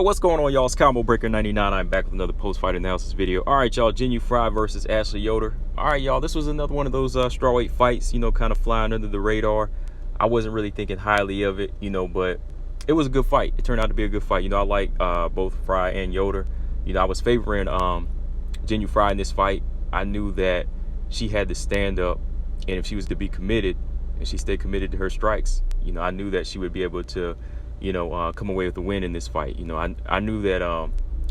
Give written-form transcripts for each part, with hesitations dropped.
What's going on, y'all? It's Combo Breaker 99. I'm back with another post-fight analysis video. All right, y'all. Jinh Frey versus Yoder. All right, y'all. This was another one of those strawweight fights, kind of flying under the radar. I wasn't really thinking highly of it, but it was a good fight. It turned out to be a good fight. I like both Frey and Yoder. I was favoring Jinh Frey in this fight. I knew that she had to stand up, and if she was to be committed, and she stayed committed to her strikes, I knew that she would be able to come away with the win in this fight. I knew that,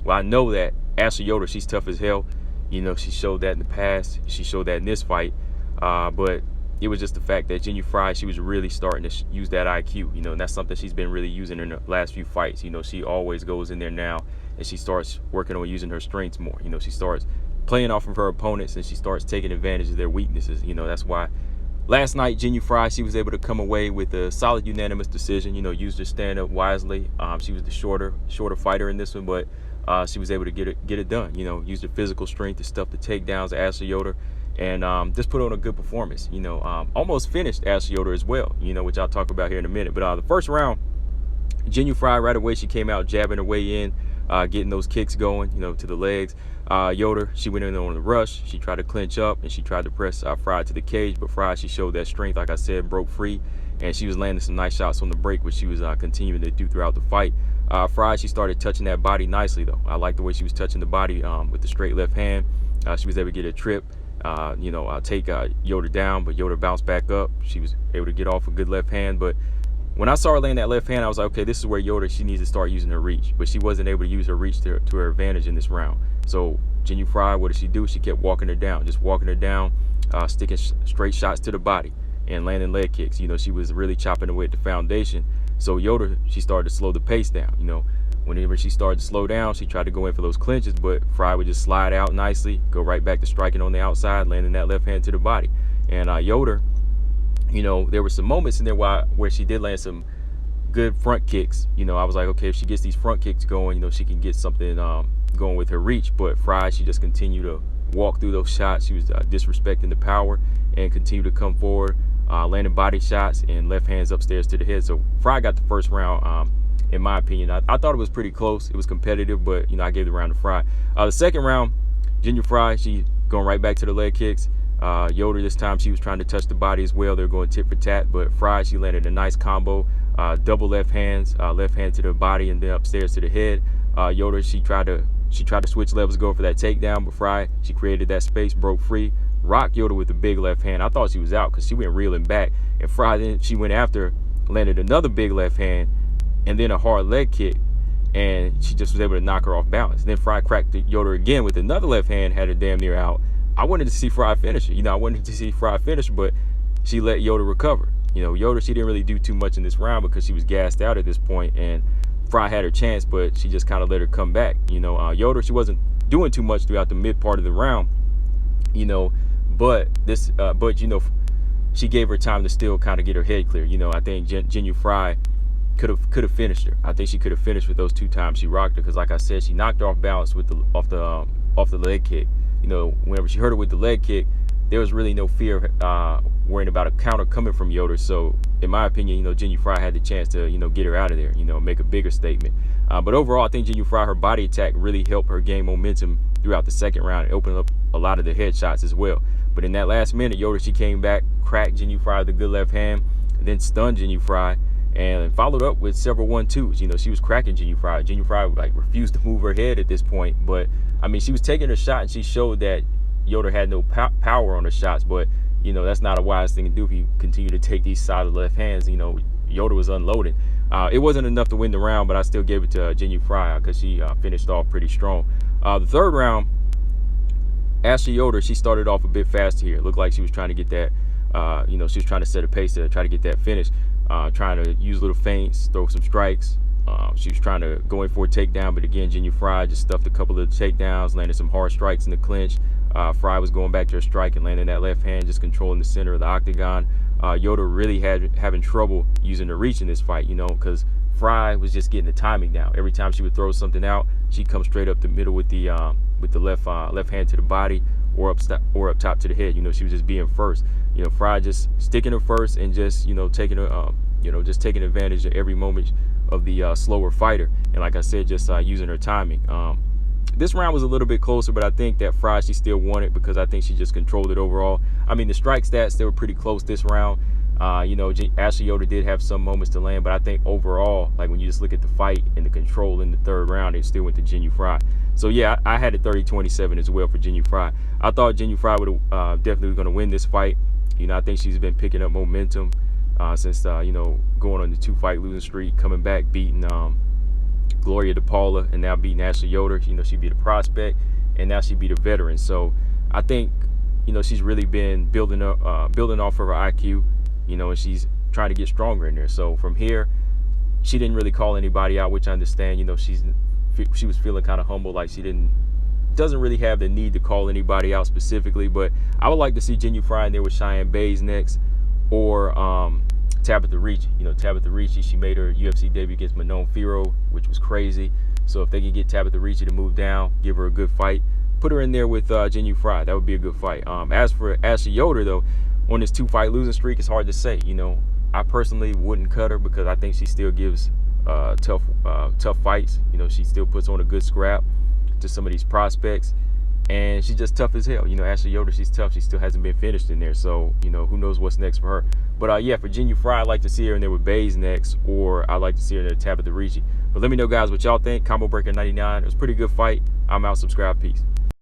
I know that Yoder, she's tough as hell. She showed that in the past. She showed that in this fight. But it was just the fact that Jinh Frey, she was really starting to use that IQ, and that's something she's been really using in the last few fights. She always goes in there now and she starts working on using her strengths more. She starts playing off of her opponents and she starts taking advantage of their weaknesses. That's why last night, Jinh Frey, she was able to come away with a solid unanimous decision. Used her stand-up wisely. She was the shorter fighter in this one, but she was able to get it done. Used her physical strength to stuff the takedowns of Yoder, and just put on a good performance. Almost finished Yoder as well. Which I'll talk about here in a minute. But the first round, Jinh Frey, right away, she came out jabbing her way in, getting those kicks going, to the legs. Yoder, she went in on the rush. She tried to clinch up and she tried to press Frey to the cage, but Frey, she showed that strength, like I said, broke free, and she was landing some nice shots on the break, which she was continuing to do throughout the fight. Frey, she started touching that body nicely, though. I like the way she was touching the body with the straight left hand. She was able to get a trip, take Yoder down, but Yoder bounced back up. She was able to get off a good left hand, but when I saw her laying that left hand, I was like, okay, this is where Yoder, she needs to start using her reach. But she wasn't able to use her reach to her advantage in this round. So Jinh Frey, what did she do? She kept walking her down, sticking straight shots to the body and landing leg kicks. She was really chopping away at the foundation. So Yoder, she started to slow the pace down. Whenever she started to slow down, she tried to go in for those clinches, but Frey would just slide out nicely, go right back to striking on the outside, landing that left hand to the body. And Yoder, there were some moments in there where she did land some good front kicks. I was like, okay, if she gets these front kicks going, she can get something going with her reach. But Frey, she just continued to walk through those shots. She was disrespecting the power and continued to come forward, landing body shots and left hands upstairs to the head. So Frey got the first round, in my opinion. I thought it was pretty close. It was competitive, but, I gave the round to Frey. The second round, Jinh Frey, she going right back to the leg kicks. Yoder, this time, she was trying to touch the body as well. They're going tit for tat, but Frey, she landed a nice combo, double left hands, left hand to the body and then upstairs to the head. Yoder, she tried to switch levels, go for that takedown, but Frey, she created that space, broke free, rocked Yoder with a big left hand. I thought she was out because she went reeling back, and Frey, then she went after, landed another big left hand, and then a hard leg kick, and she just was able to knock her off balance. Then Frey cracked Yoder again with another left hand, had her damn near out. I wanted to see Frey finish it. I wanted to see Frey finish, but she let Yoder recover. Yoder, she didn't really do too much in this round because she was gassed out at this point, and Frey had her chance, but she just kind of let her come back. Yoder, she wasn't doing too much throughout the mid part of the round, but she gave her time to still kind of get her head clear. I think Jinh Frey could have finished her. I think she could have finished with those 2 times she rocked her, because like I said, she knocked her off balance with off the leg kick. Whenever she hurt her with the leg kick, there was really no fear worrying about a counter coming from Yoder. So in my opinion, Jinh Frey had the chance to, get her out of there, make a bigger statement. But overall, I think Jinh Frey, her body attack really helped her gain momentum throughout the second round. It opened up a lot of the headshots as well. But in that last minute, Yoder, she came back, cracked Jinh Frey with a good left hand, and then stunned Jinh Frey, and followed up with several 1-2s. She was cracking Jinh Frey. Jinh Frey refused to move her head at this point, but I mean, she was taking her shot, and she showed that Yoder had no power on her shots. But that's not a wise thing to do if you continue to take these solid left hands. Yoder was unloading. It wasn't enough to win the round, but I still gave it to Jinh Frey because she finished off pretty strong. The third round, Yoder, she started off a bit faster here. It looked like she was trying to get that, she was trying to set a pace to try to get that finish, trying to use little feints, throw some strikes. She was trying to go in for a takedown, but again, Jinh Frey just stuffed a couple of takedowns, landed some hard strikes in the clinch. Frey was going back to her strike and landing that left hand, just controlling the center of the octagon. Yoder really having trouble using the reach in this fight, because Frey was just getting the timing down. Every time she would throw something out, she'd come straight up the middle with the left hand to the body, or up top to the head. She was just being first. Frey just sticking her first and just taking her, just taking advantage of every moment of the slower fighter. And like I said, just using her timing. This round was a little bit closer, but I think that Frey, she still won it because I think she just controlled it overall. I mean, the strike stats, they were pretty close this round. You know, Ashley Yoder did have some moments to land, but I think overall, like when you just look at the fight and the control in the third round, it still went to Jinh Frey. So yeah, I had it 30-27 as well for Jinh Frey. I thought Jinh Frey would definitely going to win this fight. You know, I think she's been picking up momentum since you know, going on the 2-fight losing streak, coming back, beating Gloria DePaula, and now beating Ashley Yoder. You know, she beat a prospect, and now she beat a veteran. So I think, you know, she's really been building off of her IQ. You know, and she's trying to get stronger in there. So from here, she didn't really call anybody out, which I understand. You know, she was feeling kind of humble, like she doesn't really have the need to call anybody out specifically. But I would like to see Jinh Frey in there with Cheyenne Bays next, or Tabitha Ricci. You know, Tabitha Ricci, she made her UFC debut against Manon Fiorot, which was crazy. So if they could get Tabitha Ricci to move down, give her a good fight, put her in there with Jinh Frey, that would be a good fight. As for Ashley Yoder, though, on this 2-fight losing streak, it's hard to say. You know, I personally wouldn't cut her because I think she still gives tough fights. You know, she still puts on a good scrap to some of these prospects, and she's just tough as hell. You know, Ashley Yoder, she's tough. She still hasn't been finished in there, so you know, who knows what's next for her. But yeah, for Jinh Frey, I'd like to see her in there with Bays next, or I'd like to see her in there with Tabitha Ricci. But let me know, guys, what y'all think. Combo Breaker 99. It was a pretty good fight. I'm out. Subscribe. Peace.